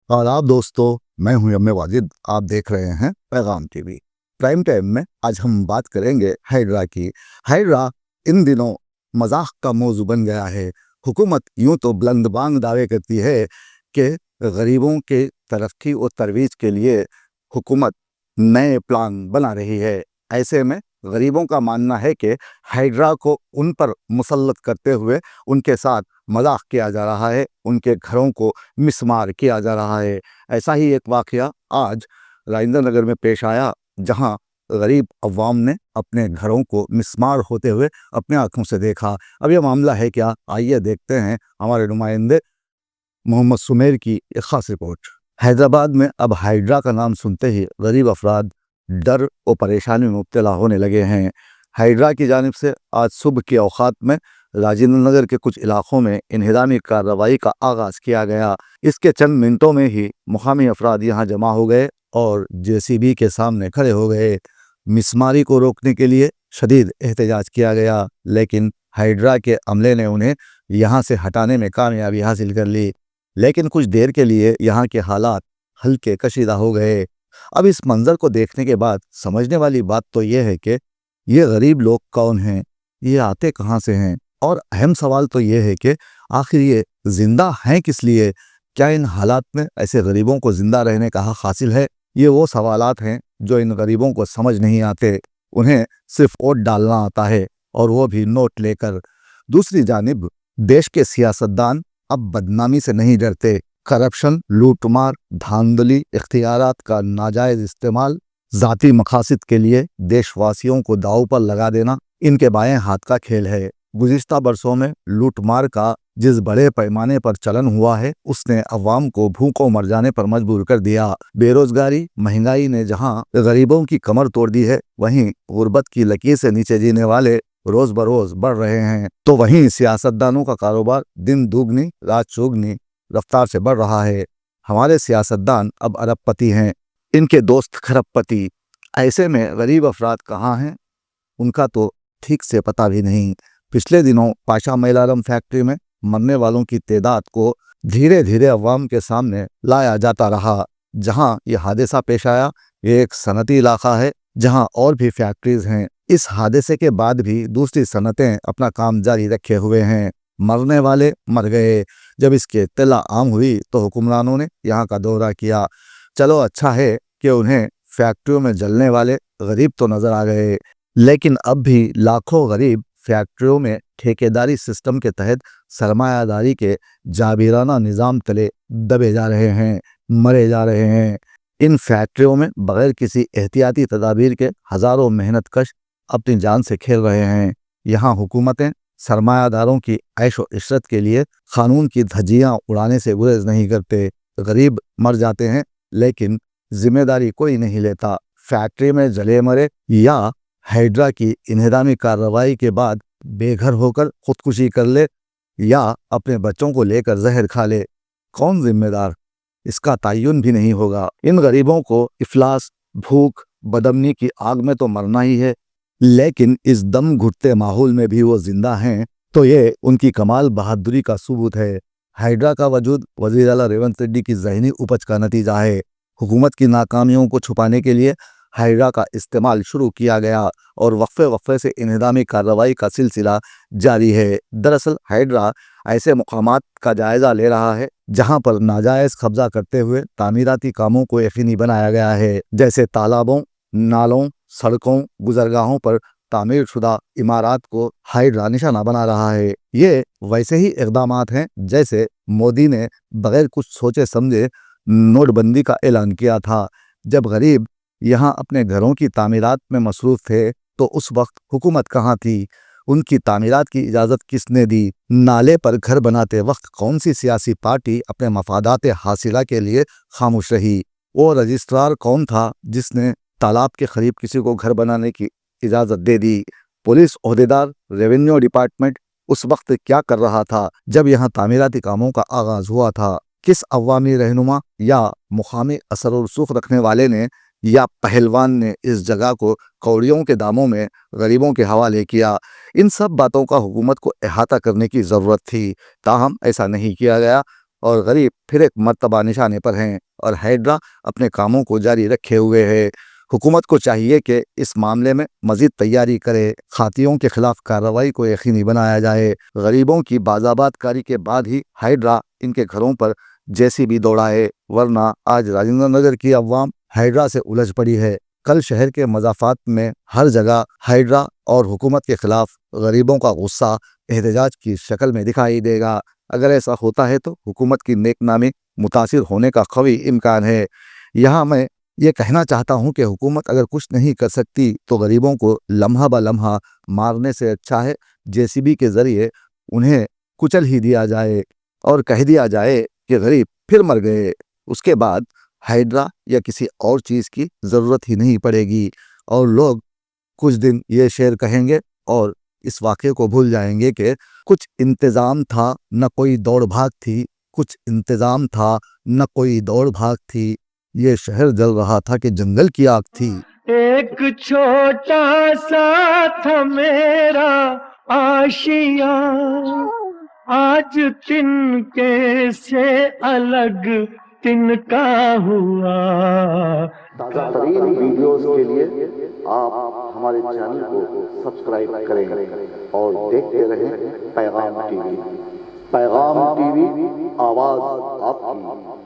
और आप दोस्तों, मैं हूं यम वाजिद। आप देख रहे हैं पैगाम टीवी। प्राइम टाइम में आज हम बात करेंगे हाइड्रा की। हाइड्रा इन दिनों मजाक का मौजू बन गया है। हुकूमत यूं तो बुलंदबांग दावे करती है कि गरीबों के तरक्की और तरवीज के लिए हुकूमत नए प्लान बना रही है। ऐसे में गरीबों का मानना है कि हाइड्रा को उन पर मुसल्लत करते हुए उनके साथ मजाक किया जा रहा है, उनके घरों को मिसमार किया जा रहा है। ऐसा ही एक वाक़या आज राजेंद्र नगर में पेश आया, जहां गरीब अवाम ने अपने घरों को मिसमार होते हुए अपने आंखों से देखा। अब यह मामला है क्या, आइए देखते हैं हमारे नुमाइंदे मोहम्मद सुमेर की एक खास रिपोर्ट। हैदराबाद में अब हाइड्रा का नाम सुनते ही गरीब अफराद डर और परेशानी में मुब्तला होने लगे हैं। हाइड्रा की जानिब से आज सुबह के औकात में राजेंद्र नगर के कुछ इलाकों में इन्हिदामी कार्रवाई का आगाज़ किया गया। इसके चंद मिनटों में ही मुकामी अफराद यहाँ जमा हो गए और जेसीबी के सामने खड़े हो गए। मिसमारी को रोकने के लिए शदीद एहतजाज किया गया, लेकिन हाइड्रा के अमले ने उन्हें यहाँ से हटाने में कामयाबी हासिल कर ली। लेकिन कुछ देर के लिए यहाँ के हालात हल्के कशीदा हो गए। अब इस मंजर को देखने के बाद समझने वाली बात तो यह है कि ये गरीब लोग कौन हैं, ये आते कहाँ से हैं, और अहम सवाल तो ये है कि आखिर ये जिंदा हैं किस लिए। क्या इन हालात में ऐसे गरीबों को जिंदा रहने का हक हासिल है? ये वो सवालात हैं जो इन गरीबों को समझ नहीं आते। उन्हें सिर्फ वोट डालना आता है, और वो भी नोट लेकर। दूसरी जानिब देश के सियासतदान अब बदनामी से नहीं डरते। करप्शन, लूटमार, धांधली, इख्तियारात का नाजायज इस्तेमाल, ज़ाती मकासद के लिए देशवासियों को दांव पर लगा देना इनके बाएं हाथ का खेल है। गुज़िश्ता बरसों में लूटमार का जिस बड़े पैमाने पर चलन हुआ है, उसने अवाम को भूखों मर जाने पर मजबूर कर दिया। बेरोजगारी, महंगाई ने जहां गरीबों की कमर तोड़ दी है, वहीं गुर्बत की लकीर से नीचे जीने वाले रोज बरोज बढ़ रहे हैं। तो वहीं सियासतदानों का कारोबार दिन दुगनी रात चौगनी रफ्तार से बढ़ रहा है। हमारे सियासतदान अब अरबपति हैं, इनके दोस्त खरबपति। ऐसे में गरीब अफराद कहाँ हैं, उनका तो ठीक से पता भी नहीं। पिछले दिनों पाशा मैलारम फैक्ट्री में मरने वालों की तादाद को धीरे धीरे अवाम के सामने लाया जाता रहा। जहां यह हादसा पेश आया, ये एक सनती इलाका है जहां और भी फैक्ट्रीज हैं। इस हादसे के बाद भी दूसरी सनतें अपना काम जारी रखे हुए हैं। मरने वाले मर गए। जब इसकी इत्तला आम हुई तो हुक्मरानों ने यहाँ का दौरा किया। चलो अच्छा है कि उन्हें फैक्ट्रियों में जलने वाले गरीब तो नजर आ गए, लेकिन अब भी लाखों गरीब फैक्ट्रियों में ठेकेदारी सिस्टम के तहत सरमायादारी के जाबिराना निज़ाम तले दबे जा रहे हैं, मरे जा रहे हैं। इन फैक्ट्रियों में बगैर किसी एहतियाती तदाबीर के हज़ारों मेहनतकश अपनी जान से खेल रहे हैं। यहाँ हुकूमतें सरमायादारों की ऐश व इशरत के लिए कानून की धज्जियाँ उड़ाने से गुरेज नहीं करते। गरीब मर जाते हैं, लेकिन जिम्मेदारी कोई नहीं लेता। फैक्ट्री में जले मरे या हाइड्रा की इन्हिदामी कार्रवाई के बाद बेघर होकर खुदकुशी कर ले या अपने बच्चों को लेकर जहर खा ले, कौन जिम्मेदार, इसका तयन भी नहीं होगा। इन गरीबों को इफलास, भूख, बदमनी की आग में तो मरना ही है, लेकिन इस दम घुटते माहौल में भी वो जिंदा हैं, तो ये उनकी कमाल बहादुरी का सबूत है। हाइड्रा का वजूद वज़ीर आला रेवंत रेड्डी की ज़हनी उपज का नतीजा है। हुकूमत की नाकामियों को छुपाने के लिए हाइड्रा का इस्तेमाल शुरू किया गया और वक्फे वक्फे से इन्हिदामी कार्रवाई का सिलसिला जारी है। दरअसल हाइड्रा ऐसे मकामात का जायजा ले रहा है जहां पर नाजायज कब्जा करते हुए तामीराती कामों को यकीनी बनाया गया है, जैसे तालाबों, नालों, सड़कों, गुजरगाहों पर तामीर शुदा इमारात को हाइड्रा निशाना बना रहा है। ये वैसे ही इक़दामात हैं जैसे मोदी ने बगैर कुछ सोचे समझे नोटबंदी का ऐलान किया था। जब गरीब यहाँ अपने घरों की तामीरात में मसरूफ़ थे तो उस वक्त हुकूमत कहाँ थी? उनकी तामीरात की इजाज़त किसने दी? नाले पर घर बनाते वक्त कौन सी सियासी पार्टी अपने मफादात हासिला के लिए खामोश रही? वो रजिस्ट्रार कौन था जिसने तालाब के करीब किसी को घर बनाने की इजाज़त दे दी? पुलिस ओहदेदार, रेवेन्यू डिपार्टमेंट उस वक्त क्या कर रहा था जब यहाँ तामीराती कामों का आगाज़ हुआ था? किस अवामी रहनुमा या मुकामी असर और रसूख रखने वाले ने या पहलवान ने इस जगह को कौड़ियों के दामों में गरीबों के हवाले किया? इन सब बातों का हुकूमत को अहाता करने की ज़रूरत थी, ताहम ऐसा नहीं किया गया। اور غریب پھر ایک مرتبہ نشانے پر ہیں اور ہائیڈرا اپنے کاموں کو جاری رکھے ہوئے ہے۔ حکومت کو چاہیے کہ اس معاملے میں مزید تیاری کرے، خاطیوں کے خلاف کارروائی کو یقینی بنایا جائے۔ غریبوں کی بازآباد کاری کے بعد ہی ہائیڈرا ان کے گھروں پر جیسی بھی دوڑائے، ورنہ آج راجندر نگر کی عوام ہائیڈرا سے الجھ پڑی ہے۔ کل شہر کے مضافات میں ہر جگہ ہائیڈرا اور حکومت کے خلاف غریبوں کا غصہ احتجاج کی شکل میں دکھائی دے گا۔ اگر ایسا ہوتا ہے تو حکومت کی نیک نامی متاثر ہونے کا قوی امکان ہے۔ یہاں میں یہ کہنا چاہتا ہوں کہ حکومت اگر کچھ نہیں کر سکتی تو غریبوں کو لمحہ بہ لمحہ مارنے سے اچھا ہے JCB کے ذریعے انہیں کچل ہی دیا جائے اور کہہ دیا جائے کہ غریب پھر مر گئے۔ اس کے بعد ہائیڈرا یا کسی اور چیز کی ضرورت ہی نہیں پڑے گی اور لوگ کچھ دن یہ شعر کہیں گے اور اس واقعے کو بھول جائیں گے کہ کچھ انتظام تھا نہ کوئی دوڑ بھاگ تھی، کچھ انتظام تھا نہ کوئی دوڑ بھاگ تھی، یہ شہر جل رہا تھا کہ جنگل کی آگ تھی۔ ایک چھوٹا سا تھا میرا آشیاں، آج تنکے سے الگ تنکا ہوا۔ تازہ ترین ویڈیوز کے لیے آپ ہمارے چینل کو سبسکرائب کریں اور دیکھتے رہیں پیغام TV۔ پیغام TV، آواز آپ کی۔